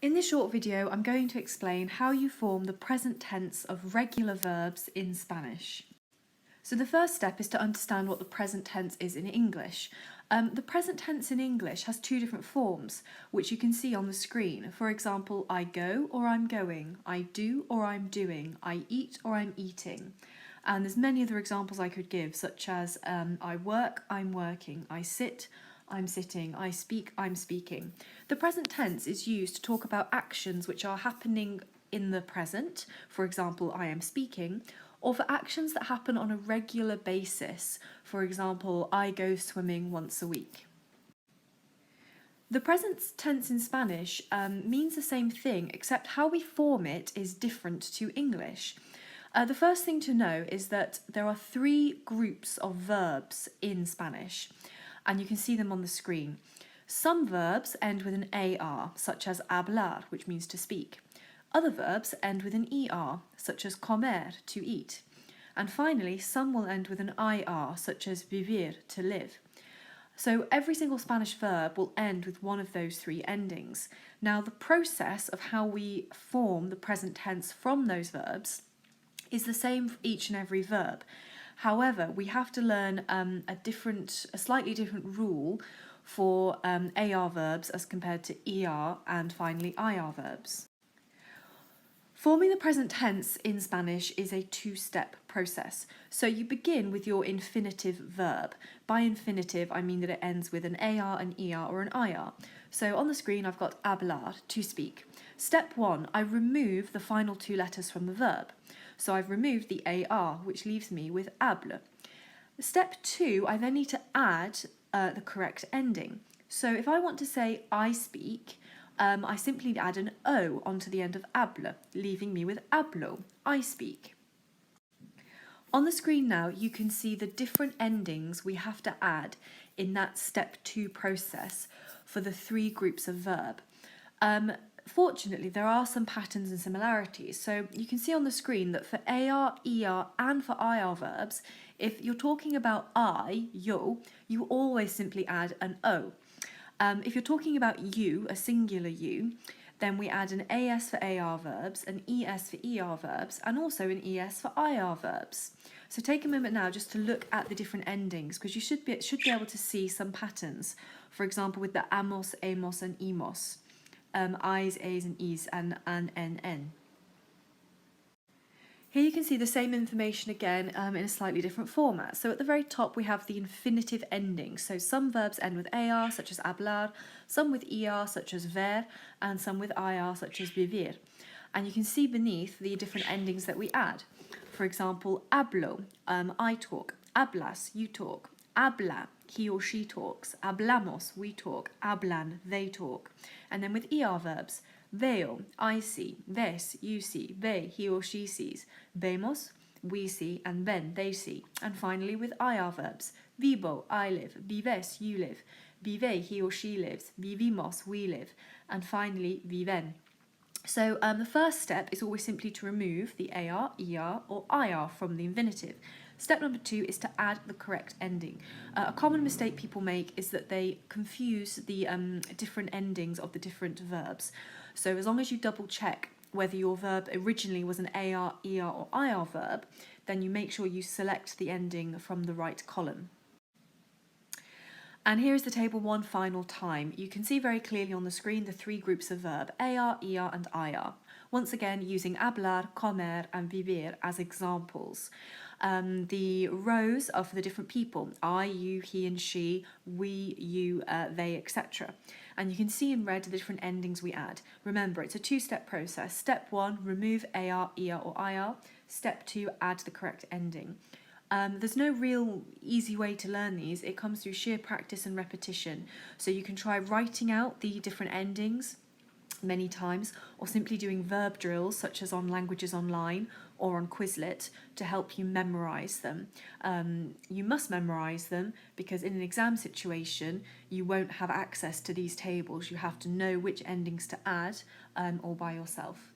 In this short video, I'm going to explain how you form the present tense of regular verbs in Spanish. So the first step is to understand what the present tense is in English. The present tense in English has two different forms, which you can see on the screen. For example, I go or I'm going, I do or I'm doing, I eat or I'm eating. And there's many other examples I could give, such as I work, I'm working, I sit, I'm sitting, I speak, I'm speaking. The present tense is used to talk about actions which are happening in the present, for example, I am speaking, or for actions that happen on a regular basis, for example, I go swimming once a week. The present tense in Spanish means the same thing, except how we form it is different to English. The first thing to know is that there are three groups of verbs in Spanish, and you can see them on the screen. Some verbs end with an AR, such as hablar, which means to speak. Other verbs end with an ER, such as comer, to eat. And finally, some will end with an IR, such as vivir, to live. So every single Spanish verb will end with one of those three endings. Now, the process of how we form the present tense from those verbs is the same for each and every verb. However, we have to learn a slightly different rule for AR verbs as compared to ER and finally IR verbs. Forming the present tense in Spanish is a two-step process. So you begin with your infinitive verb. By infinitive, I mean that it ends with an AR, an ER, or an IR. So on the screen, I've got hablar, to speak. Step one, I remove the final two letters from the verb. So I've removed the AR, which leaves me with hable. Step two, I then need to add the correct ending. So if I want to say I speak, I simply add an O onto the end of hable, leaving me with hablo, I speak. On the screen now, you can see the different endings we have to add in that step two process for the three groups of verb. Fortunately, there are some patterns and similarities. So you can see on the screen that for AR, ER and for IR verbs, if you're talking about I, yo, you always simply add an O. If you're talking about you, a singular you, then we add an AS for AR verbs, an ES for ER verbs, and also an ES for IR verbs. So take a moment now just to look at the different endings, because you should be able to see some patterns. For example, with the amos, amos, and imos. I's, A's, and E's, and N. Here you can see the same information again in a slightly different format. So at the very top we have the infinitive ending. So some verbs end with AR, such as hablar, some with ER, such as ver, and some with IR, such as vivir. And you can see beneath the different endings that we add. For example, hablo, I talk, hablas, you talk, habla, he or she talks, hablamos, we talk, hablan, they talk. And then with ER verbs, veo, I see, ves, you see, ve, he or she sees, vemos, we see, and ven, they see. And finally with IR verbs, vivo, I live, vives, you live, vive, he or she lives, vivimos, we live, and finally viven. So the first step is always simply to remove the AR, ER, or IR from the infinitive. Step number two is to add the correct ending. A common mistake people make is that they confuse the different endings of the different verbs. So as long as you double check whether your verb originally was an AR, ER, or IR verb, then you make sure you select the ending from the right column. And here is the table one final time. You can see very clearly on the screen the three groups of verb, AR, ER, and IR. Once again, using hablar, comer, and vivir as examples. The rows are for the different people, I, you, he and she, we, you, they, etc. And you can see in red the different endings we add. Remember, it's a two-step process. Step one, remove AR, ER, or IR. Step two, add the correct ending. There's no real easy way to learn these. It comes through sheer practice and repetition. So you can try writing out the different endings many times, or simply doing verb drills such as on Languages Online or on Quizlet to help you memorise them. You must memorise them because in an exam situation you won't have access to these tables. You have to know which endings to add all by yourself.